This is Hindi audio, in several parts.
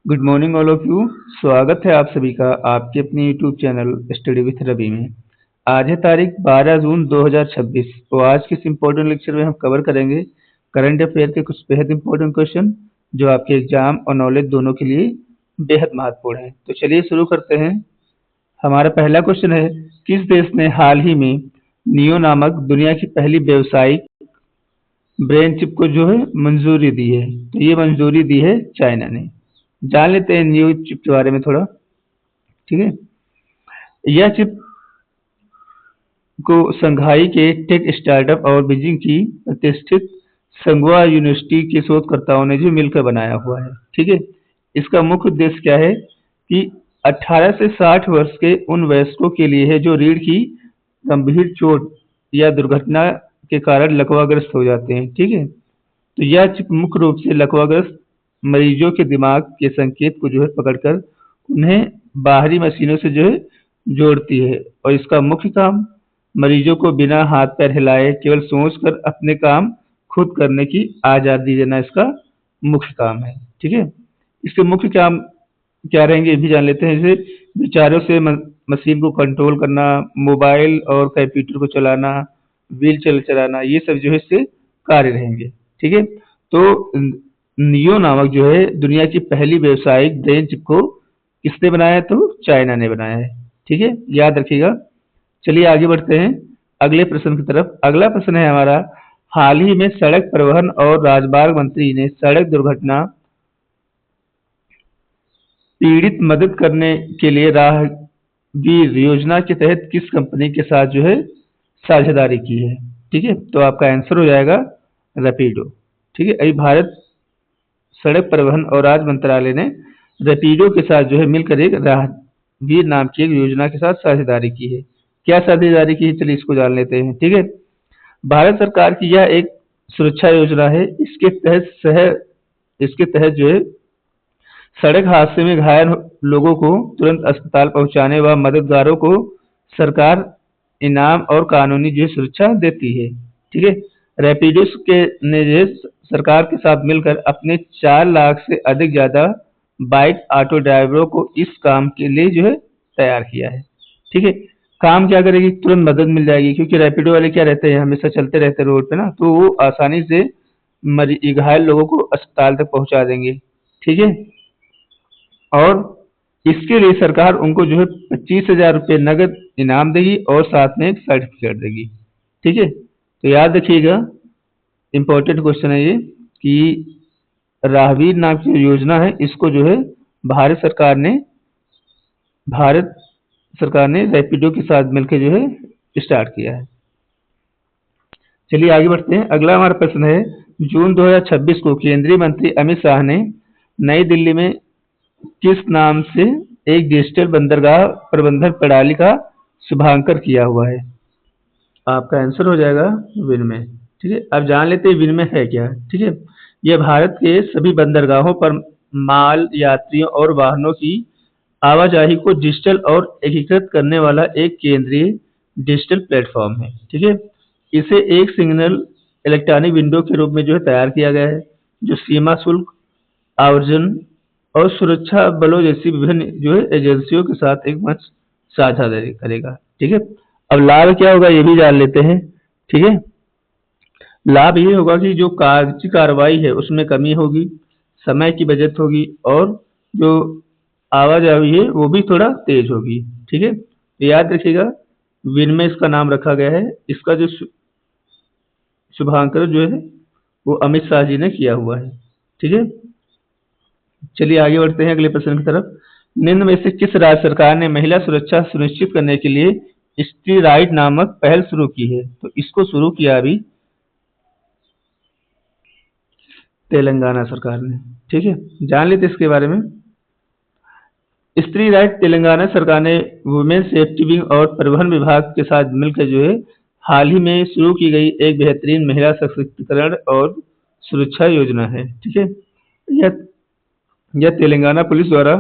Good morning all of you. स्वागत है आप सभी का आपके अपने YouTube channel study with Ravi में। आज है तारीख 12 जून 2026। तो आज के इस इम्पोर्टेंट लेक्चर में हम कवर करेंगे करंट अफेयर के कुछ बेहद इंपॉर्टेंट क्वेश्चन जो आपके एग्जाम और नॉलेज दोनों के लिए बेहद महत्वपूर्ण है। तो चलिए शुरू करते हैं। हमारा पहला क्वेश्चन है, किस देश ने हाल ही में नियो नामक दुनिया की पहली व्यावसायिक ब्रेन चिप को जो है मंजूरी दी है? तो ये मंजूरी दी है चाइना ने। जान लेते हैं न्यू चिप के बारे में थोड़ा। ठीक है, यह चिप को शंघाई के टेक स्टार्टअप और बीजिंग की प्रतिष्ठित संगवा यूनिवर्सिटी के शोधकर्ताओं ने जो मिलकर बनाया हुआ है। ठीक है, इसका मुख्य उद्देश्य क्या है कि 18 से 60 वर्ष के उन वयस्कों के लिए है जो रीढ़ की गंभीर चोट या दुर्घटना के कारण लकवाग्रस्त हो जाते हैं। ठीक है, तो यह चिप मुख्य रूप से लकवाग्रस्त मरीजों के दिमाग के संकेत को जो है पकड़कर उन्हें बाहरी मशीनों से जो है जोड़ती है, और इसका मुख्य काम मरीजों को बिना हाथ पैर हिलाए केवल सोचकर अपने काम खुद करने की आजादी देना इसका मुख्य काम है। ठीक है, इसके मुख्य काम क्या रहेंगे ये भी जान लेते हैं। जैसे विचारों से मशीन को कंट्रोल करना, मोबाइल और कंप्यूटर को चलाना, व्हील चेयर चलाना, ये सब जो है इससे कार्य रहेंगे। ठीक है, तो नियो नामक जो है दुनिया की पहली व्यावसायिक ब्रेन चिप को किसने बनाया है? तो चाइना ने बनाया है। ठीक है, याद रखिएगा। चलिए आगे बढ़ते हैं अगले प्रश्न की तरफ। अगला प्रश्न है हमारा, हाल ही में सड़क परिवहन और राजमार्ग मंत्री ने सड़क दुर्घटना पीड़ित मदद करने के लिए राहगीर योजना के तहत किस कंपनी के साथ जो है साझेदारी की है? ठीक है, तो आपका आंसर हो जाएगा रैपिडो। ठीक है, अभी भारत सड़क परिवहन और राज मंत्रालय ने रैपिडो के साथ जो है मिलकर एक राहगीर नाम की एक योजना के साथ साझेदारी की है। क्या साझेदारी की है, चलिए इसको जान लेते हैं। ठीक है, भारत सरकार की यह एक सुरक्षा योजना है। इसके तहत जो है सड़क हादसे में घायल लोगों को तुरंत अस्पताल पहुंचाने व मददगारों को सरकार इनाम और कानूनी जो है सुरक्षा देती है। ठीक है, रैपिडो के ने जो है सरकार के साथ मिलकर अपने 4 लाख से अधिक ज्यादा बाइक ऑटो ड्राइवरों को इस काम के लिए जो है तैयार किया है। ठीक है, काम क्या करेगी? तुरंत मदद मिल जाएगी, क्योंकि रैपिडो वाले क्या रहते हैं, हमेशा चलते रहते हैं रोड पे ना, तो वो आसानी से घायल लोगों को अस्पताल तक पहुंचा देंगे। ठीक है, और इसके लिए सरकार उनको जो है 25,000 रुपये नगद इनाम देगी और साथ में एक सर्टिफिकेट देगी। ठीक है, तो याद रखिएगा, इम्पोर्टेंट क्वेश्चन है ये कि राहगीर नाम की जो योजना है इसको जो है भारत सरकार ने रैपिडो के साथ मिलकर जो है स्टार्ट किया है। चलिए आगे बढ़ते हैं। अगला हमारा प्रश्न है, जून 2026 को केंद्रीय मंत्री अमित शाह ने नई दिल्ली में किस नाम से एक डिजिटल बंदरगाह प्रबंधन प्रणाली का शुभारंभ किया हुआ है? आपका आंसर हो जाएगा विनिमय। ठीक है, अब जान लेते हैं विनिमय है क्या। ठीक है, यह भारत के सभी बंदरगाहों पर माल, यात्रियों और वाहनों की आवाजाही को डिजिटल और एकीकृत करने वाला एक केंद्रीय डिजिटल प्लेटफॉर्म है। ठीक है, इसे एक सिग्नल इलेक्ट्रॉनिक विंडो के रूप में जो है तैयार किया गया है, जो सीमा शुल्क, आवर्जन और सुरक्षा बलों जैसी विभिन्न जो है एजेंसियों के साथ एक मंच साझा करेगा। ठीक है, अब लाभ क्या होगा ये भी जान लेते हैं। ठीक है, लाभ ये होगा कि जो कागजी कार्रवाई है उसमें कमी होगी, समय की बचत होगी और जो आवाजाही है वो भी थोड़ा तेज होगी। ठीक है, तो याद रखिएगा विनिमय इसका नाम रखा गया है। इसका जो शुभारंभ जो है वो अमित शाह जी ने किया हुआ है। ठीक है, चलिए आगे बढ़ते हैं अगले प्रश्न की तरफ। निम्न में से किस राज्य सरकार ने महिला सुरक्षा सुनिश्चित करने के लिए स्त्री राइट नामक पहल शुरू की है? तो इसको शुरू किया अभी तेलंगाना सरकार ने। ठीक है, जान लेते इसके बारे में। स्त्री राइट तेलंगाना सरकार ने वुमेन सेफ्टी विंग और परिवहन विभाग के साथ मिलकर जो है हाल ही में शुरू की गई एक बेहतरीन महिला सशक्तिकरण और सुरक्षा योजना है। ठीक है, यह तेलंगाना पुलिस द्वारा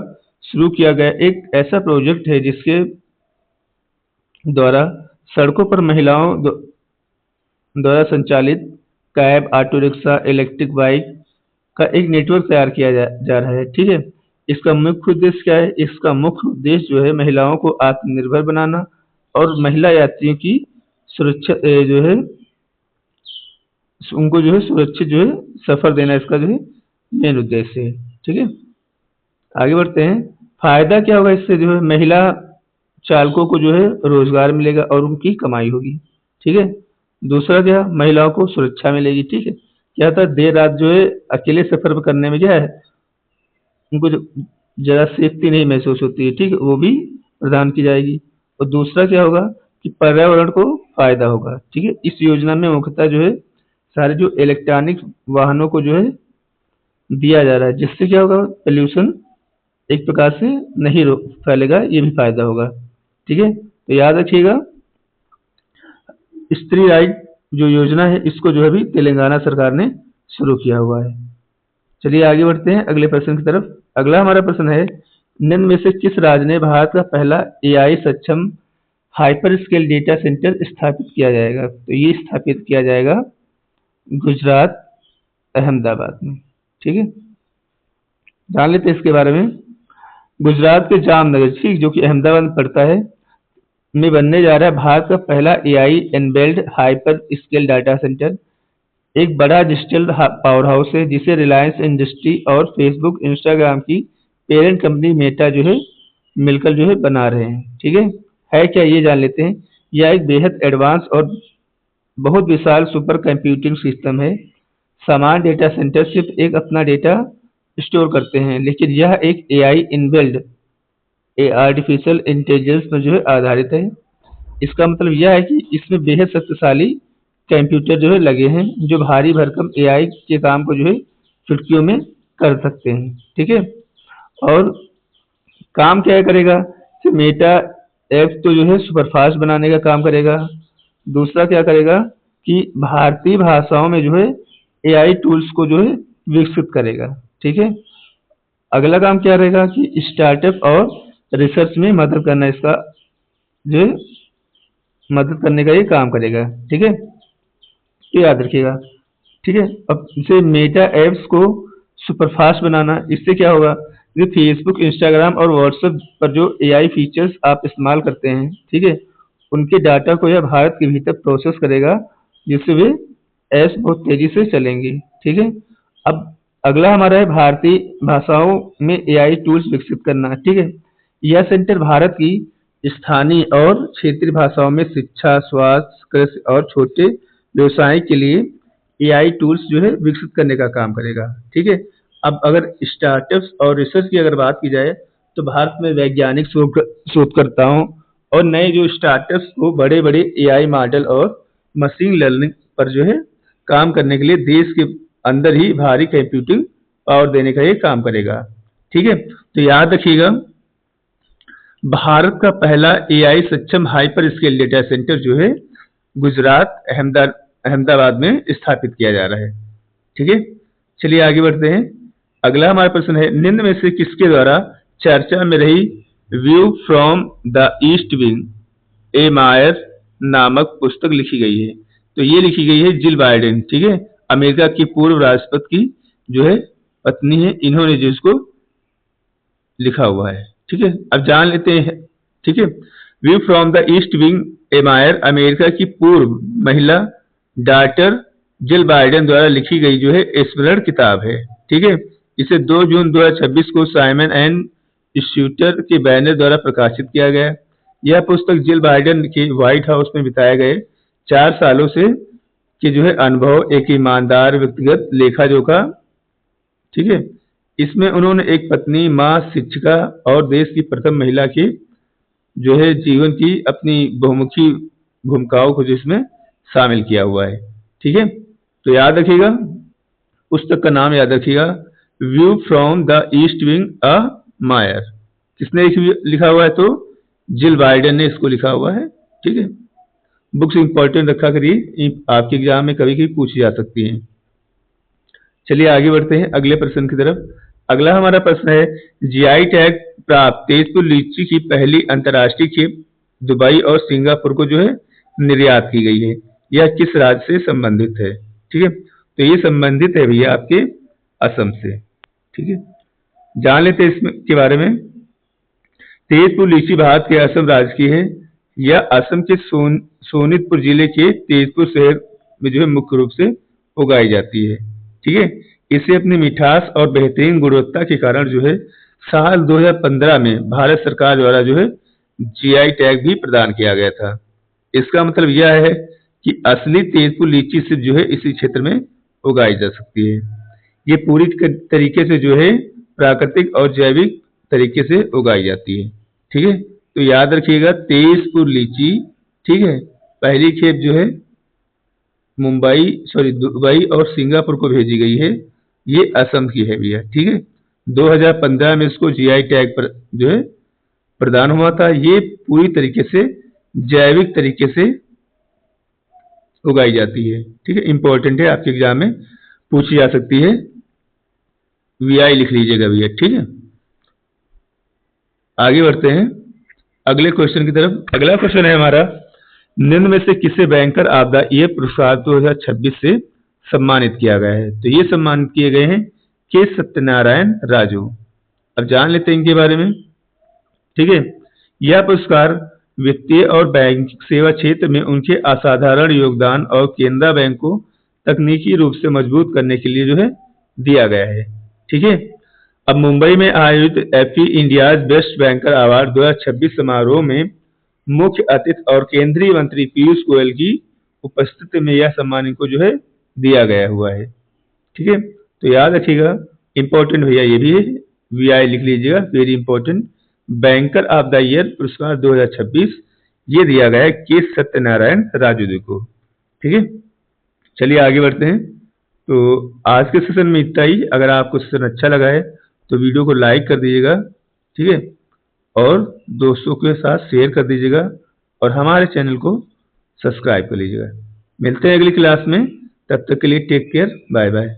शुरू किया गया एक ऐसा प्रोजेक्ट है जिसके द्वारा सड़कों पर महिलाओं द्वारा संचालित cab, auto rickshaw, electric bike का एक नेटवर्क तैयार किया जा रहा है। ठीक है, इसका मुख्य उद्देश्य क्या है? इसका मुख्य उद्देश्य जो है महिलाओं को आत्मनिर्भर बनाना और महिला यात्रियों की सुरक्षा जो है उनको जो है सुरक्षित जो है सफर देना इसका जो है मेन उद्देश्य है। ठीक है, आगे बढ़ते हैं। फायदा क्या होगा इससे? जो है महिला चालकों को जो है रोजगार मिलेगा और उनकी कमाई होगी। ठीक है, दूसरा क्या, महिलाओं को सुरक्षा मिलेगी। ठीक है, क्या था, देर रात जो है अकेले सफर करने में क्या है, उनको ज़्यादा सेफ्टी नहीं महसूस होती है। ठीक है, वो भी प्रदान की जाएगी। और दूसरा क्या होगा कि पर्यावरण को फायदा होगा। ठीक है, इस योजना में मुख्यतः जो है सारे जो इलेक्ट्रॉनिक वाहनों को जो है दिया जा रहा है, जिससे क्या होगा, पोल्यूशन एक प्रकार से नहीं फैलेगा, ये भी फायदा होगा। ठीक है, तो याद रखिएगा, स्त्री राइट जो योजना है इसको जो है भी तेलंगाना सरकार ने शुरू किया हुआ है। चलिए आगे बढ़ते हैं अगले प्रश्न की तरफ। अगला हमारा प्रश्न है, निम्न में से किस राज्य ने भारत का पहला एआई सक्षम हाइपर स्केल डेटा सेंटर स्थापित किया जाएगा? तो ये स्थापित किया जाएगा गुजरात, अहमदाबाद में। ठीक है, जान लेते हैं इसके बारे में। गुजरात के जामनगर, ठीक, जो कि अहमदाबाद में पड़ता है, में बनने जा रहा है भारत का पहला AI enabled hyperscale data centre. एक बड़ा डिजिटल पावर हाउस है जिसे रिलायंस इंडस्ट्री और फेसबुक इंस्टाग्राम की पेरेंट कंपनी मेटा जो है मिलकर जो है बना रहे हैं। ठीक है क्या, ये जान लेते हैं। यह एक बेहद एडवांस और बहुत विशाल सुपर कंप्यूटिंग सिस्टम है। समान डेटा सेंटर सिर्फ एक अपना डेटा स्टोर करते हैं, लेकिन यह एक एआई इनबिल्ड आर्टिफिशियल इंटेलिजेंस पर जो है आधारित है। इसका मतलब यह है कि इसमें बेहद शक्तिशाली कंप्यूटर जो है लगे हैं जो भारी भरकम एआई के काम को जो है चुटकियों में कर सकते हैं। ठीक है, और काम क्या करेगा कि मेटा ऐप तो जो है सुपरफास्ट बनाने का काम करेगा। दूसरा क्या करेगा कि भारतीय भाषाओं में जो है एआई टूल्स को जो है विकसित करेगा। ठीक है, अगला काम क्या रहेगा कि स्टार्टअप और रिसर्च में मदद करना, इसका जो है मदद करने का ये काम करेगा। ठीक है, ये याद रखिएगा। ठीक है, अब इसे मेटा एप्स को सुपरफास्ट बनाना, इससे क्या होगा, जो फेसबुक, इंस्टाग्राम और व्हाट्सएप पर जो एआई फीचर्स आप इस्तेमाल करते हैं, ठीक है, उनके डाटा को यह भारत के भीतर प्रोसेस करेगा, जिससे वे ऐप्स बहुत तेजी से चलेंगे। ठीक है, अब अगला हमारा है भारतीय भाषाओं में एआई टूल्स विकसित करना। ठीक है, यह सेंटर भारत की स्थानीय और क्षेत्रीय भाषाओं में शिक्षा, स्वास्थ्य, कृषि और छोटे व्यवसाय के लिए एआई टूल्स जो है विकसित करने का काम करेगा। ठीक है, अब अगर स्टार्टअप्स और रिसर्च की अगर बात की जाए तो भारत में वैज्ञानिक शोधकर्ताओं और नए जो स्टार्टअप्स को बड़े बड़े एआई मॉडल और मशीन लर्निंग पर जो है काम करने के लिए देश के अंदर ही भारी कंप्यूटिंग पावर देने का ये काम करेगा। ठीक है, तो याद रखिएगा, भारत का पहला एआई सक्षम हाइपर स्केल डेटा सेंटर जो है गुजरात, अहमदाबाद में स्थापित किया जा रहा है। ठीक है, चलिए आगे बढ़ते हैं। अगला हमारा प्रश्न है, निम्न में से किसके द्वारा चर्चा में रही view from the East Wing a memoir नामक पुस्तक लिखी गई है? तो ये लिखी गई है जिल बाइडेन। ठीक है, अमेरिका की पूर्व राष्ट्रपति की जो है पत्नी है, इन्होंने जिसको लिखा हुआ है। ठीक है, अब जान लेते हैं। ठीक है, view from the East Wing a memoir America की पूर्व महिला डॉक्टर जिल बाइडेन द्वारा लिखी गई जो है स्मरण किताब है। ठीक है, इसे 2 जून 2026 को साइमन एंड शूटर के बैनर द्वारा प्रकाशित किया गया। यह पुस्तक जिल बाइडेन के व्हाइट हाउस में बिताए गए 4 सालों से के जो है अनुभव, एक ईमानदार व्यक्तिगत लेखा जोखा। ठीक है, इसमें उन्होंने एक पत्नी, माँ, शिक्षिका और देश की प्रथम महिला की जो है जीवन की अपनी बहुमुखी भूमिकाओं को जिसमें शामिल किया हुआ है। ठीक है, तो याद रखिएगा, पुस्तक का नाम याद रखिएगा, view from the East Wing a memoir. किसने लिखा हुआ है? तो जिल बाइडेन ने इसको लिखा हुआ है। ठीक है, बुक्स इंपॉर्टेंट रखा करिए, आपके एग्जाम में कभी कभी पूछी जा सकती हैं। चलिए आगे बढ़ते हैं अगले प्रश्न की तरफ। अगला हमारा प्रश्न है, जीआई टैग प्राप्त तेजपुर लीची की पहली अंतर्राष्ट्रीय खेप दुबई और सिंगापुर को जो है निर्यात की गई है। यह किस राज्य से संबंधित है? ठीक है, तो ये संबंधित है भैया आपके असम से। ठीक है, जान लेते हैं इसमें के बारे में। तेजपुर लीची भारत के असम राज्य की है। यह असम के सोनितपुर जिले के तेजपुर शहर में जो है मुख्य रूप से उगाई जाती है। ठीक है, इसे अपनी मिठास और बेहतरीन गुणवत्ता के कारण जो है साल 2015 में भारत सरकार द्वारा जो है जीआई टैग भी प्रदान किया गया था। इसका मतलब यह है कि असली तेजपुर लीची सिर्फ जो है इसी क्षेत्र में उगाई जा सकती है। ये पूरी तरीके से जो है प्राकृतिक और जैविक तरीके से उगाई जाती है। ठीक है, तो याद रखिएगा तेजपुर लीची, ठीक है, पहली खेप जो है दुबई और सिंगापुर को भेजी गई है। ये असम की है भैया। ठीक है, 2015 में इसको जीआई टैग पर जो है प्रदान हुआ था। ये पूरी तरीके से जैविक तरीके से उगाई जाती है। ठीक है, इंपॉर्टेंट है, आपके एग्जाम में पूछी जा सकती है। वीआई लिख लीजिएगा भैया। ठीक है, आगे बढ़ते हैं अगले क्वेश्चन की तरफ। अगला क्वेश्चन है हमारा, निम्न में से किसे बैंकर ऑफ द ईयर पुरस्कार 2026 से सम्मानित किया गया है? तो ये सम्मानित किए गए हैं के सत्यनारायण राजू। अब जान लेते हैं इनके बारे में। ठीक है, यह पुरस्कार वित्तीय और बैंकिंग सेवा क्षेत्र में उनके असाधारण योगदान और केनरा बैंक को तकनीकी रूप से मजबूत करने के लिए जो है दिया गया है। ठीक है, अब मुंबई में आयोजित एफी इंडियाज बेस्ट बैंकर अवार्ड 2026 समारोह में मुख्य अतिथि और केंद्रीय मंत्री पीयूष गोयल की उपस्थिति में यह सम्मान इनको जो है दिया गया हुआ है। ठीक है, तो याद रखिएगा, इंपॉर्टेंट भैया ये भी है, वीआई लिख लीजिएगा, very important. Banker of the year पुरस्कार 2026 ये दिया गया है के सत्यनारायण राजू जी को। ठीक है, चलिए आगे बढ़ते हैं। तो आज के सेशन में इतना ही। अगर आपको सेशन अच्छा लगा है तो वीडियो को लाइक कर दीजिएगा। ठीक है, और दोस्तों के साथ शेयर कर दीजिएगा और हमारे चैनल को सब्सक्राइब कर लीजिएगा। मिलते हैं अगली क्लास में, तब तक के लिए टेक केयर, बाय बाय।